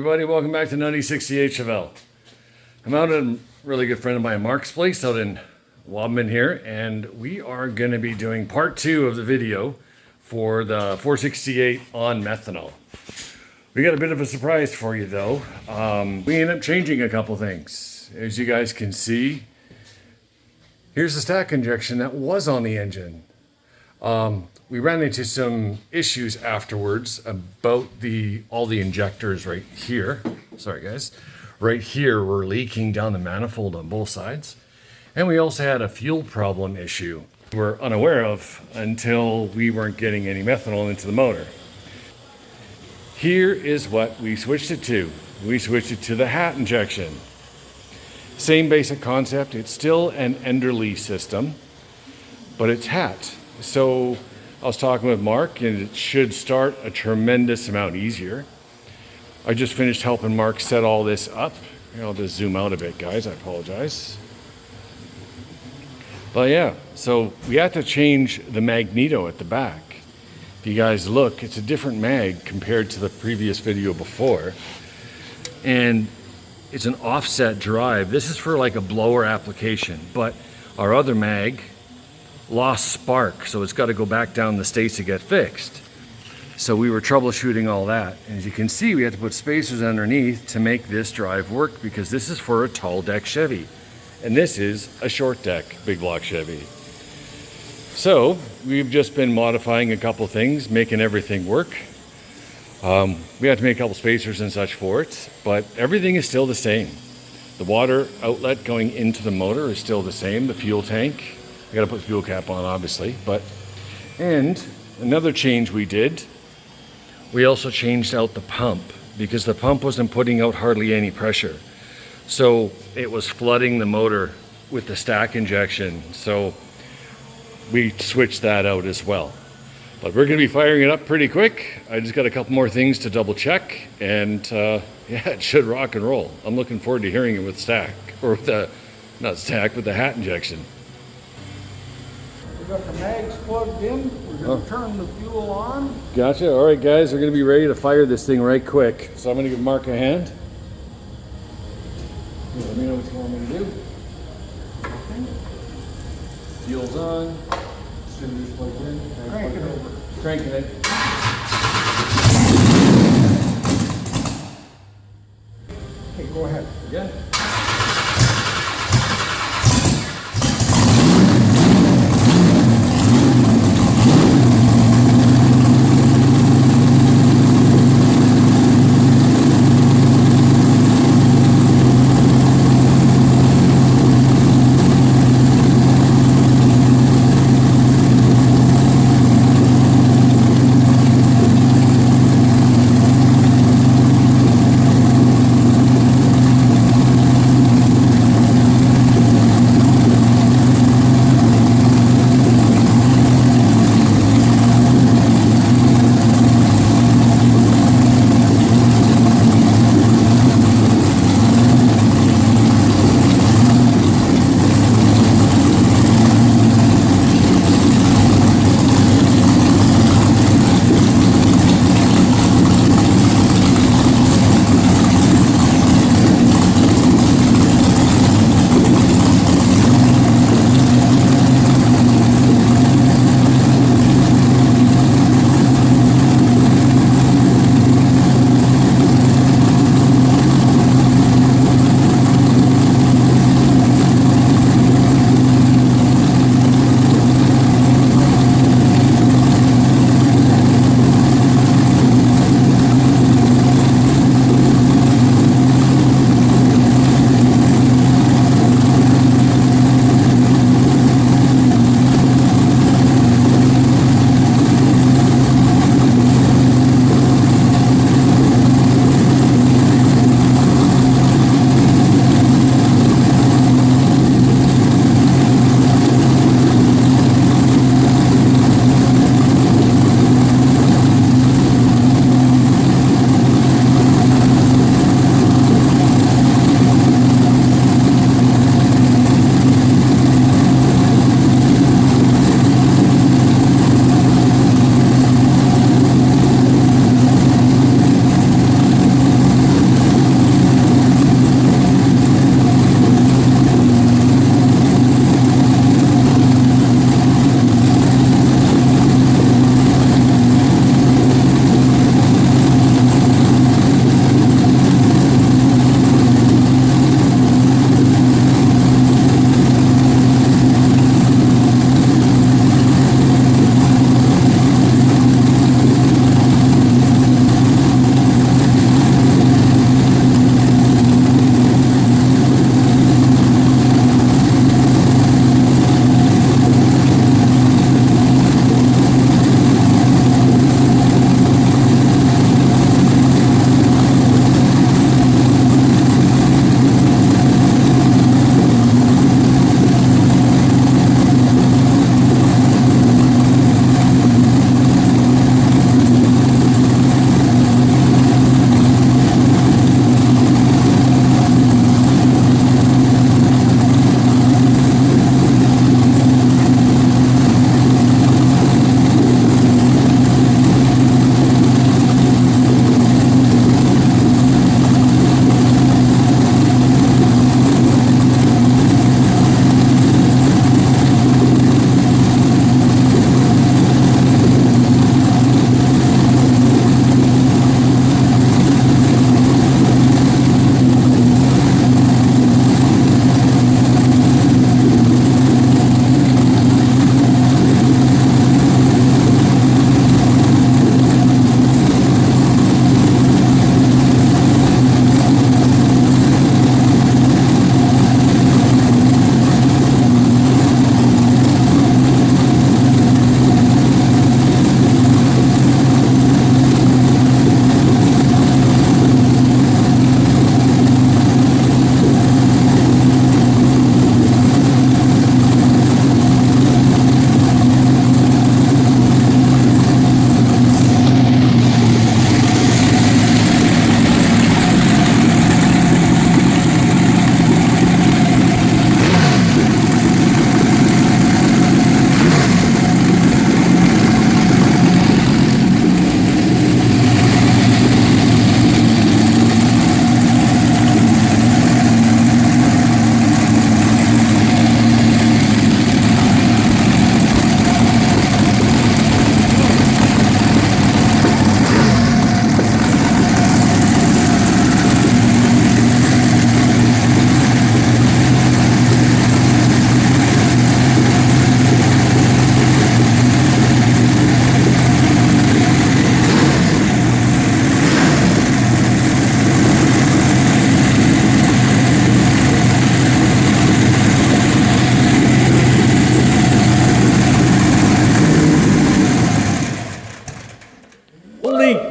Everybody, welcome back to 9068 Chevelle. I'm out at a really good friend of mine, Mark's place out in Wadman here, and we are going to be doing part 2 of the video for the 468 on methanol. We got a bit of a surprise for you though. We ended up changing a couple things. As you guys can see, here's the stack injection that was on the engine. We ran into some issues afterwards about all the injectors right here. Sorry guys. Right here were leaking down the manifold on both sides. And we also had a fuel problem issue we're unaware of until we weren't getting any methanol into the motor. Here is what we switched it to. We switched it to the hat injection. Same basic concept. It's still an Enderley system, but it's hat. So I was talking with Mark, and it should start a tremendous amount easier. I just finished helping Mark set all this up. I'll just zoom out a bit, guys. I apologize. But yeah, so we had to change the magneto at the back. If you guys look, it's a different mag compared to the previous video before. And it's an offset drive. This is for like a blower application, but our other mag lost spark, so it's got to go back down the States to get fixed. So we were troubleshooting all that, and as you can see, we had to put spacers underneath to make this drive work, because this is for a tall deck Chevy and this is a short deck big block Chevy. So we've just been modifying a couple things, making everything work. We had to make a couple spacers and such for it, but everything is still the same. The water outlet going into the motor is still the same. The fuel tank, I gotta put the fuel cap on obviously, and another change we did, we also changed out the pump, because the pump wasn't putting out hardly any pressure. So it was flooding the motor with the stack injection. So we switched that out as well. But we're gonna be firing it up pretty quick. I just got a couple more things to double check, and yeah, it should rock and roll. I'm looking forward to hearing it with stack, or with the, not stack, with the hat injection. We've got the mags plugged in. We're going to turn the fuel on. Gotcha. All right, guys, we're going to be ready to fire this thing right quick. So I'm going to give Mark a hand. Let me know what you want me to do. Okay. Fuel's on. Cylinder's plugged in. Crank it over. Cranking it. Okay, go ahead. Yeah.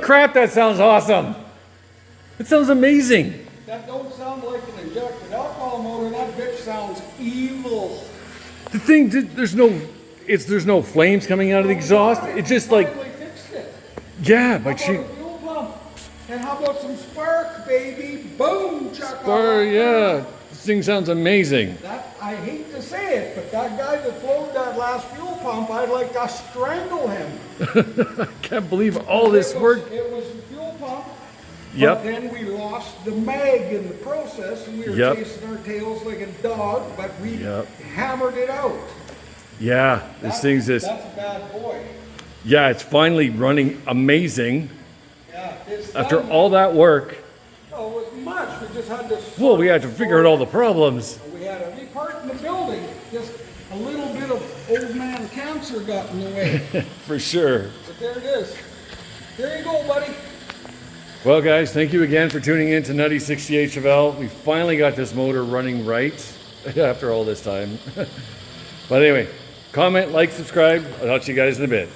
crap, that sounds awesome. It sounds amazing. That don't sound like an injected alcohol motor. That bitch sounds evil. The thing, there's no flames coming out of the exhaust. It's just like, Finally fixed it. yeah, How but about she, a fuel pump? And how about some spark, baby? Boom, chuck. yeah, this thing sounds amazing. That, I hate to say it, but that guy that flowed that last fuel pump, I'd like to strangle him. I can't believe all this work. It was a fuel pump. Yep. But then we lost the mag in the process, and we were Yep. chasing our tails like a dog, but we Yep. hammered it out. Yeah, this thing's just, That's a bad boy. yeah, it's finally running amazing Yeah, it's after done. all that work. Oh, it was much. We just had to. Well, we had to figure out all the problems. We had a repart in the building. Just a little bit of old man cancer got in the way. For sure. But there it is. There you go, buddy. Well, guys, thank you again for tuning in to Nutty 68 Chevelle. We finally got this motor running right after all this time. But anyway, comment, like, subscribe. I'll talk to you guys in a bit.